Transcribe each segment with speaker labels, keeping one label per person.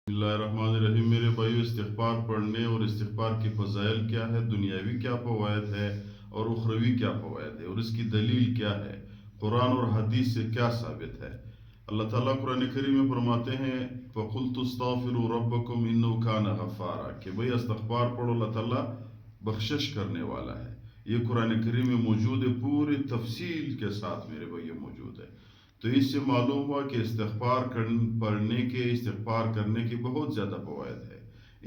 Speaker 1: بسم اللہ الرحمن الرحیم۔ میرے بھائیو، استغفار پڑھنے اور استغفار کی فضائل کیا ہے، دنیاوی کیا فوائد ہے اور اخروی کیا فوائد ہے، اور اس کی دلیل کیا ہے، قرآن اور حدیث سے کیا ثابت ہے۔ اللہ تعالیٰ قرآن کریم میں فرماتے ہیں فَقُلْتُ اسْتَغْفِرُوا رَبَّكُمْ إِنَّهُ كَانَ غَفَّارًا، کہ بھئی استغفار پڑھو، اللہ تعالیٰ بخشش کرنے والا ہے۔ یہ قرآن کریم میں موجود ہے، پوری تفصیل کے ساتھ میرے بھائی موجود ہے۔ تو اس سے معلوم ہوا کہ استغفار کرنے کے بہت زیادہ فوائد ہے۔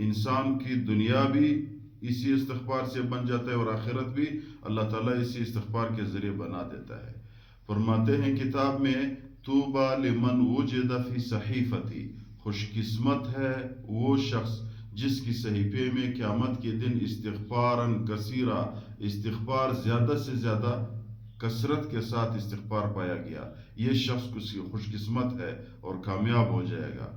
Speaker 1: انسان کی دنیا بھی اسی استغفار سے بن جاتا ہے، اور آخرت بھی اللہ تعالیٰ اسی استغفار کے ذریعے بنا دیتا ہے۔ فرماتے ہیں کتاب میں طوبیٰ لمن وجد فی صحیفتی، خوش قسمت ہے وہ شخص جس کی صحیفے میں قیامت کے دن استغفاراً کثیرا، استغفار زیادہ سے زیادہ کثرت کے ساتھ استغفار پایا گیا، یہ شخص خوش قسمت ہے اور کامیاب ہو جائے گا۔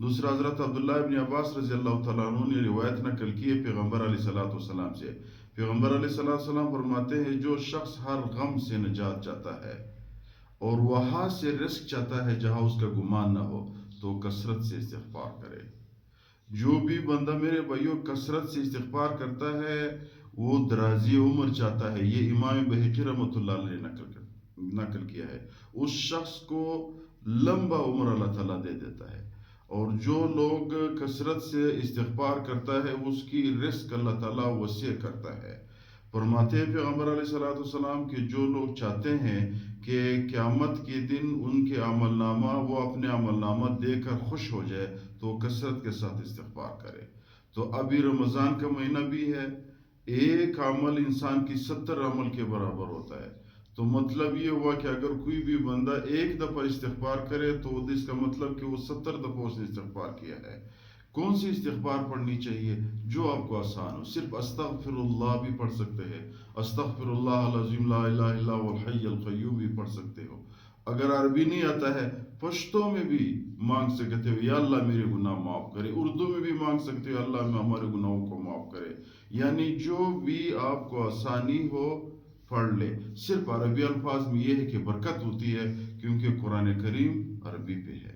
Speaker 1: دوسرا، حضرت عبداللہ ابن عباس رضی اللہ تعالیٰ عنہ نے روایت نقل کی ہے پیغمبر علیہ السلام سے۔ پیغمبر علیہ السلام فرماتے ہیں جو شخص ہر غم سے نجات چاہتا ہے اور وہاں سے رزق چاہتا ہے جہاں اس کا گمان نہ ہو، تو کثرت سے استغفار کرے۔ جو بھی بندہ میرے بھائیوں کثرت سے استغفار کرتا ہے وہ درازی عمر چاہتا ہے، یہ امام بہقی رحمۃ اللہ علیہ نے نقل کیا ہے۔ اس شخص کو لمبا عمر اللہ تعالیٰ دے دیتا ہے، اور جو لوگ کثرت سے استغفار کرتا ہے اس کی رزق اللہ تعالیٰ وسیع کرتا ہے۔ فرماتے ہیں پیغمبر علیہ السلام کہ جو لوگ چاہتے ہیں کہ قیامت کے دن ان کے عمل نامہ وہ اپنے عمل نامہ دے کر خوش ہو جائے تو کثرت کے ساتھ استغفار کرے۔ تو ابھی رمضان کا مہینہ بھی ہے، ایک عمل انسان کی 70 عمل کے برابر ہوتا ہے۔ تو مطلب یہ ہوا کہ اگر کوئی بھی بندہ ایک دفعہ استغفار کرے تو اس کا مطلب کہ وہ 70 دفعہ اس نے استغفار کیا ہے۔ کون سی استغفار پڑھنی چاہیے؟ جو آپ کو آسان ہو۔ صرف استغفر اللہ بھی پڑھ سکتے ہیں، استغفر اللہ العظیم لا الہ الا هو الحی القیوم بھی پڑھ سکتے ہو۔ اگر عربی نہیں آتا ہے، پشتو میں بھی مانگ سکتے ہو، یا اللہ میرے گناہ معاف کرے۔ اردو میں بھی مانگ سکتے ہو، اللہ ہمارے گناہوں کو معاف کرے۔ یعنی جو بھی آپ کو آسانی ہو پڑھ لے۔ صرف عربی الفاظ میں یہ ہے کہ برکت ہوتی ہے کیونکہ قرآن کریم عربی پہ ہے۔